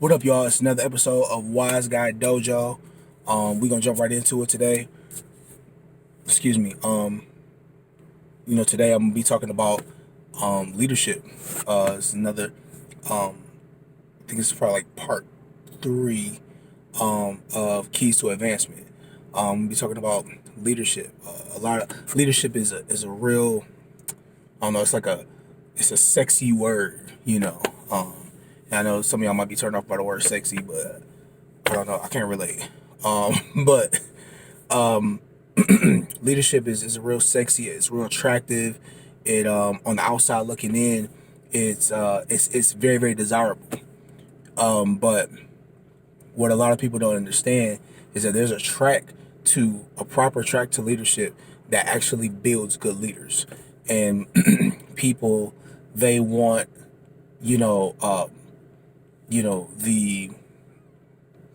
What up, y'all? It's another episode of Wiseguy Dojo. We're gonna jump right into it today. Excuse me. Today I'm gonna be talking about leadership. It's another. I think it's probably like part 3 of keys to advancement. We'll be talking about leadership. A lot of leadership is a real. I don't know. It's a sexy word. And I know some of y'all might be turned off by the word sexy, but I don't know. I can't relate. But leadership is real sexy. It's real attractive. It on the outside looking in, it's very, very desirable. But what a lot of people don't understand is that there's a proper track to leadership that actually builds good leaders. And people, they want, the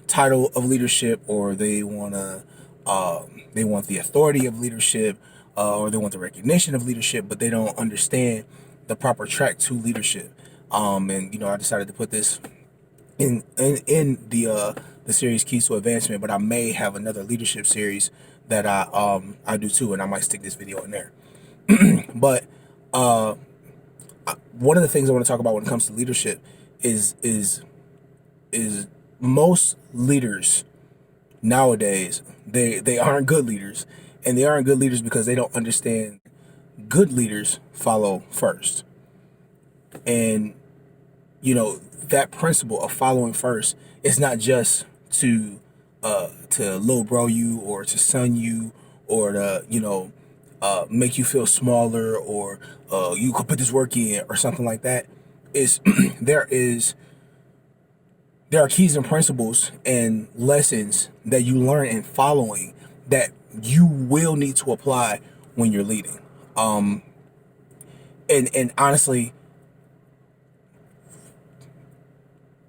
title of leadership, or they want the authority of leadership, or they want the recognition of leadership, but they don't understand the proper track to leadership. And I decided to put this in the series Keys to Advancement, but I may have another leadership series that I do too, and I might stick this video in there. But one of the things I want to talk about when it comes to leadership is most leaders nowadays, they aren't good leaders, and they aren't good leaders because they don't understand good leaders follow first. And that principle of following first is not just to low bro you, or to sun you, or to make you feel smaller, or you could put this work in, or something like that. Is there are keys and principles and lessons that you learn in following that you will need to apply when you're leading. And honestly,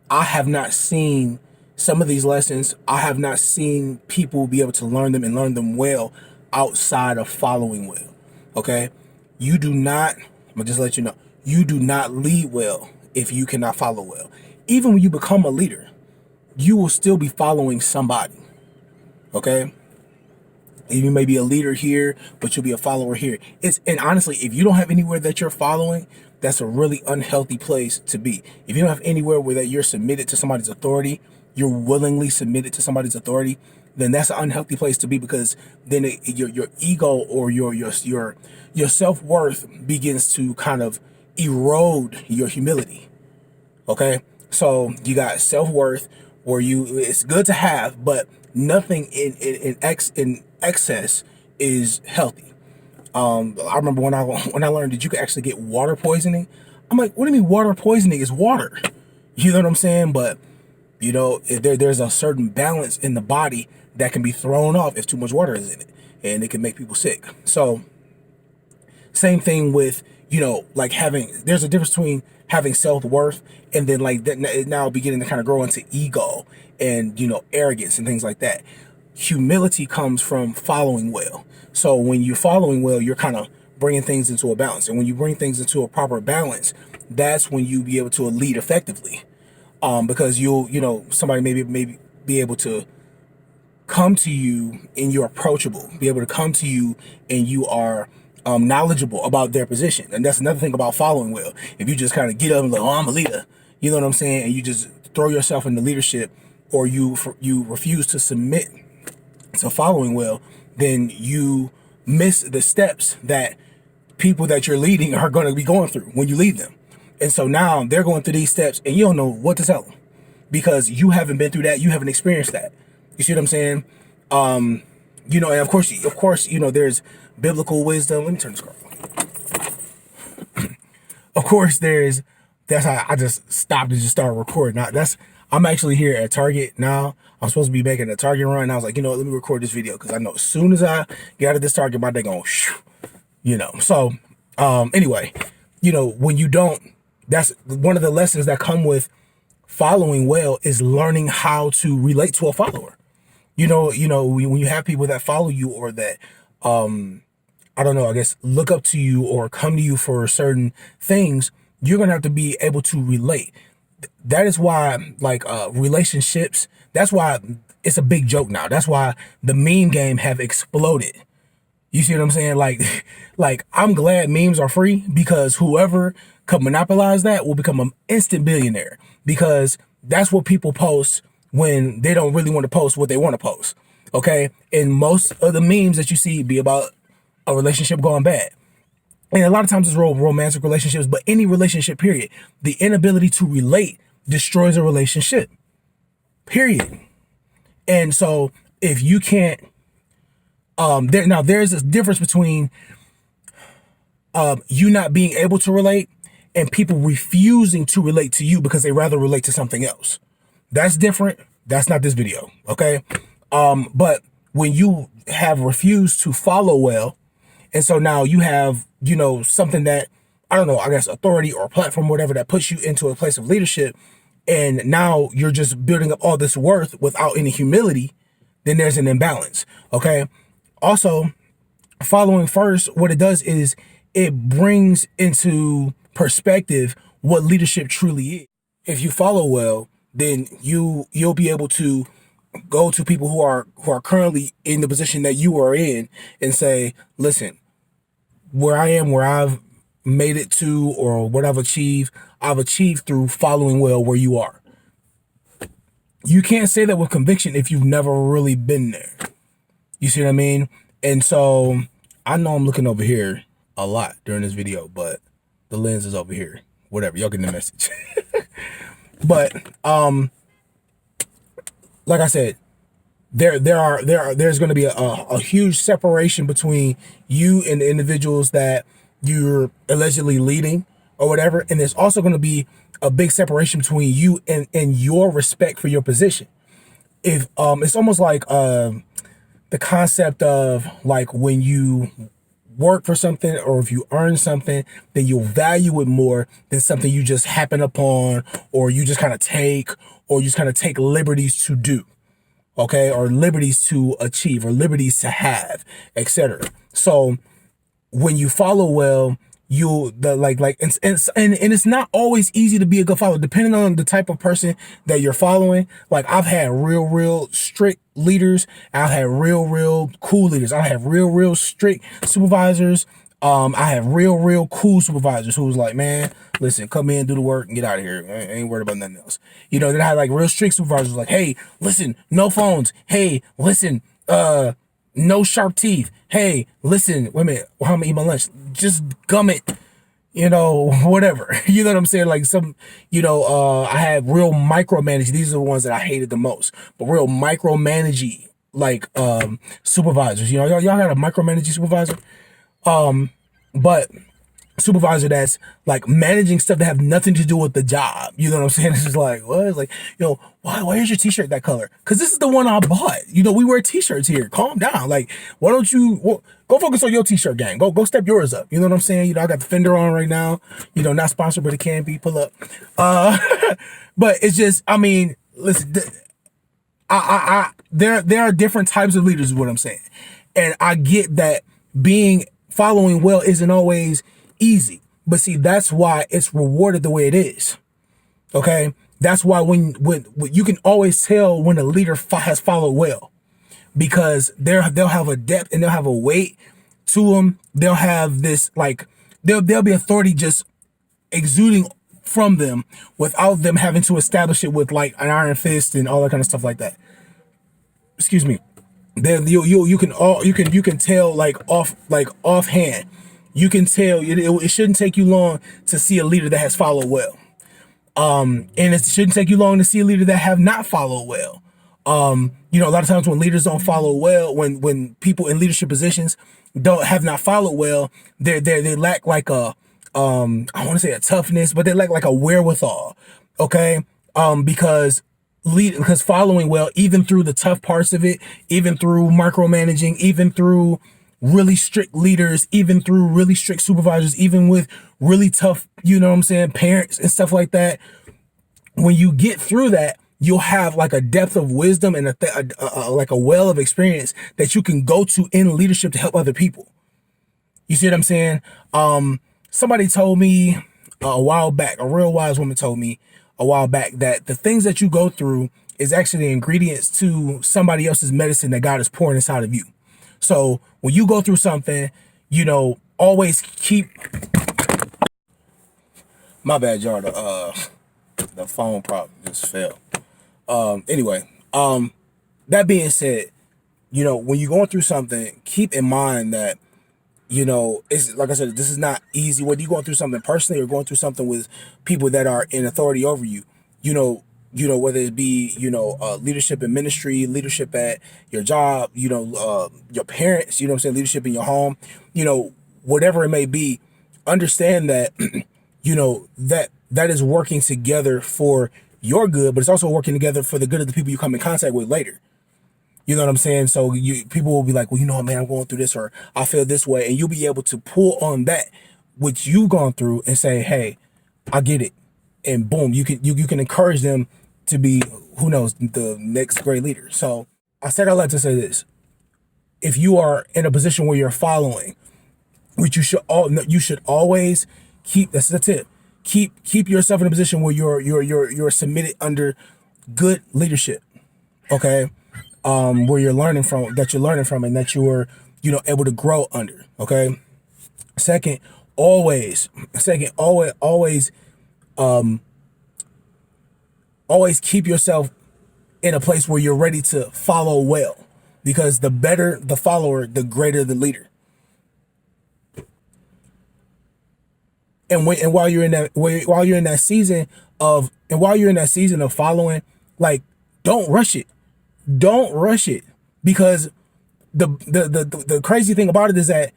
I have not seen some of these lessons. I have not seen people be able to learn them and learn them well outside of following well. Okay? I'm gonna just let you know, you do not lead well if you cannot follow well. Even when you become a leader, you will still be following somebody. Okay? You may be a leader here, but you'll be a follower here. And honestly, if you don't have anywhere that you're following, that's a really unhealthy place to be. If you don't have anywhere where that you're submitted to somebody's authority, you're willingly submitted to somebody's authority, then that's an unhealthy place to be, because then your ego, or your self-worth begins to kind of erode your humility. Okay? So you got self-worth, where it's good to have, but nothing in excess is healthy. I remember when I learned that you could actually get water poisoning. I'm like, what do you mean water poisoning? Is water. You know what I'm saying? But there's a certain balance in the body that can be thrown off if too much water is in it, and it can make people sick. So same thing with, there's a difference between having self-worth and then that now beginning to kind of grow into ego and, arrogance and things like that. Humility comes from following well. So when you're following well, you're kind of bringing things into a balance. And when you bring things into a proper balance, that's when you be able to lead effectively. Because somebody maybe be able to come to you and you're approachable, be able to come to you and you are knowledgeable about their position. And that's another thing about following well. If you just kind of get up and like, oh, I'm a leader, you know what I'm saying, and you just throw yourself into leadership, or you refuse to submit to following well, then you miss the steps that people that you're leading are going to be going through when you lead them. And so now they're going through these steps and you don't know what to tell them, because you haven't been through that. You haven't experienced that. You see what I'm saying? And of course, there's biblical wisdom. Let me turn this car on. Of course, that's how I just stopped and just started recording. I'm actually here at Target now. I'm supposed to be making a Target run. And I was like, let me record this video, because I know as soon as I get out of this Target, my day going, So, anyway, when you don't, that's one of the lessons that come with following well, is learning how to relate to a follower. When you have people that follow you, or that, I don't know, I guess look up to you or come to you for certain things, you're going to have to be able to relate. that is why, like, relationships, that's why it's a big joke now. That's why the meme game have exploded. You see what I'm saying? Like, like, I'm glad memes are free, because whoever could monopolize that will become an instant billionaire, because that's what people post when they don't really want to post what they want to post. Okay. And most of the memes that you see be about a relationship going bad. And a lot of times it's romantic relationships, but any relationship, period. The inability to relate destroys a relationship, period. And so if you can't, there's a difference between you not being able to relate and people refusing to relate to you because they rather relate to something else. That's different. That's not this video, okay? But when you have refused to follow well, and so now you have, something that, I don't know, I guess authority or platform, whatever, that puts you into a place of leadership, and now you're just building up all this worth without any humility, then there's an imbalance, okay? Also, following first, what it does is it brings into perspective what leadership truly is. If you follow well, then you'll be able to go to people who are currently in the position that you are in and say, listen, where I am, where I've made it to, or what I've achieved through following well where you are. You can't say that with conviction if you've never really been there. You see what I mean? And so I know I'm looking over here a lot during this video, but the lens is over here. Whatever, y'all get the message. But like I said, there's going to be a huge separation between you and the individuals that you're allegedly leading or whatever, and there's also going to be a big separation between you and your respect for your position. If it's almost like the concept of, like, when you work for something or if you earn something, then you'll value it more than something you just happen upon, or you just kind of take, or you just kind of take liberties to do, okay, or liberties to achieve, or liberties to have, etc. So when you follow well, and it's not always easy to be a good follower, depending on the type of person that you're following. Like, I've had real strict leaders. I've had real cool leaders. I have real strict supervisors. I have real cool supervisors who was like, man, listen, come in, do the work, and get out of here. I ain't worried about nothing else. Then I had like real strict supervisors like, hey, listen, no phones. Hey, listen, no sharp teeth. Hey, listen, wait a minute, how am I gonna eat my lunch? Just gum it, whatever. You know what I'm saying? Like, I had real micromanage. These are the ones that I hated the most, but real micromanagey, like, supervisors. Y'all got a micromanaging supervisor? But supervisor that's like managing stuff that have nothing to do with the job. You know what I'm saying? It's just like, what? It's like, why is your t-shirt that color? Because this is the one I bought. We wear t-shirts here. Calm down. Like, why don't you go focus on your t-shirt gang? Go step yours up. You know what I'm saying? I got the Fender on right now. Not sponsored, but it can be. Pull up. But it's just, I mean, listen, there are different types of leaders is what I'm saying. And I get that following well isn't always easy, but see, that's why it's rewarded the way it is. Okay, that's why when you can always tell when a leader has followed well, because they'll have a depth and they'll have a weight to them. They'll have this, like, there'll be authority just exuding from them without them having to establish it with like an iron fist and all that kind of stuff like that. Excuse me. Then you can tell, like, offhand. You can tell it shouldn't take you long to see a leader that has followed well. And it shouldn't take you long to see a leader that have not followed well. A lot of times when leaders don't follow well, when people in leadership positions have not followed well, they lack like I want to say a toughness, but they lack like a wherewithal. Okay. Because following well, even through the tough parts of it, even through micromanaging, even through really strict leaders, even through really strict supervisors, even with really tough, parents and stuff like that. When you get through that, you'll have like a depth of wisdom and like a well of experience that you can go to in leadership to help other people. You see what I'm saying? Somebody told me a while back, a real wise woman told me, a while back that the things that you go through is actually ingredients to somebody else's medicine that God is pouring inside of you. So when you go through something, you know, always keep, my bad, y'all, the phone prop just fell. Anyway, that being said, you know, when you're going through something, keep in mind that, you know, it's like I said, this is not easy. Whether you're going through something personally or going through something with people that are in authority over you, you know, whether it be, you know, leadership in ministry, leadership at your job, you know, your parents, you know what I'm saying, leadership in your home, you know, whatever it may be, understand that, you know, that is working together for your good, but it's also working together for the good of the people you come in contact with later. You know what I'm saying? So people will be like, well, you know, man, I'm going through this, or I feel this way. And you'll be able to pull on that, which you've gone through, and say, hey, I get it. And boom, you can encourage them to be, who knows, the next great leader. So I said I'd like to say this. If you are in a position where you're following, which you should always keep, that's the tip. Keep yourself in a position where you're submitted under good leadership. Okay? Where you're learning from, and that you're, you know, able to grow under. Okay. Second, always keep yourself in a place where you're ready to follow well, because the better the follower, the greater the leader. And while you're in that season of following, like, don't rush it. Don't rush it, because the crazy thing about it is that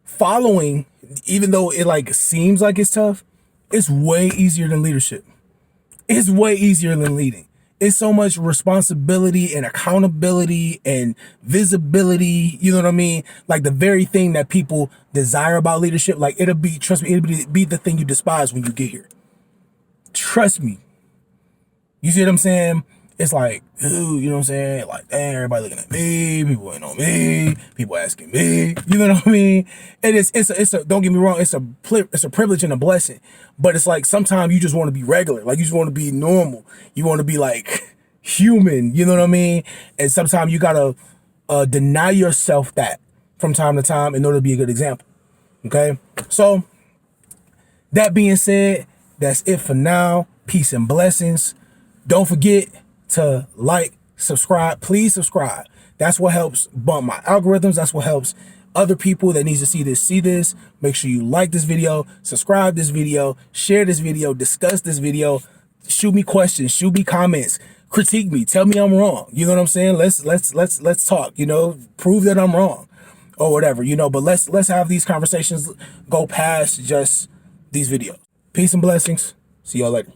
following, even though it like seems like it's tough, it's way easier than leadership. It's way easier than leading. It's so much responsibility and accountability and visibility. You know what I mean? Like the very thing that people desire about leadership, like trust me, it'll be the thing you despise when you get here. Trust me. You see what I'm saying? It's like, ooh, you know what I'm saying? Like, dang, everybody looking at me, people waiting on me, people asking me, you know what I mean? And it's a, don't get me wrong, it's a privilege and a blessing. But it's like, sometimes you just want to be regular. Like, you just want to be normal. You want to be like human, you know what I mean? And sometimes you gotta deny yourself that from time to time in order to be a good example. Okay? So, that being said, that's it for now. Peace and blessings. Don't forget to like, subscribe. Please subscribe. That's what helps bump my algorithms. That's what helps other people that needs to see this. Make sure you like this video, subscribe this video, share this video, discuss this video, shoot me questions, shoot me comments, critique me, tell me I'm wrong. You know what I'm saying? Let's talk, you know, prove that I'm wrong or whatever, you know, but let's have these conversations go past just these videos. Peace and blessings. See y'all later.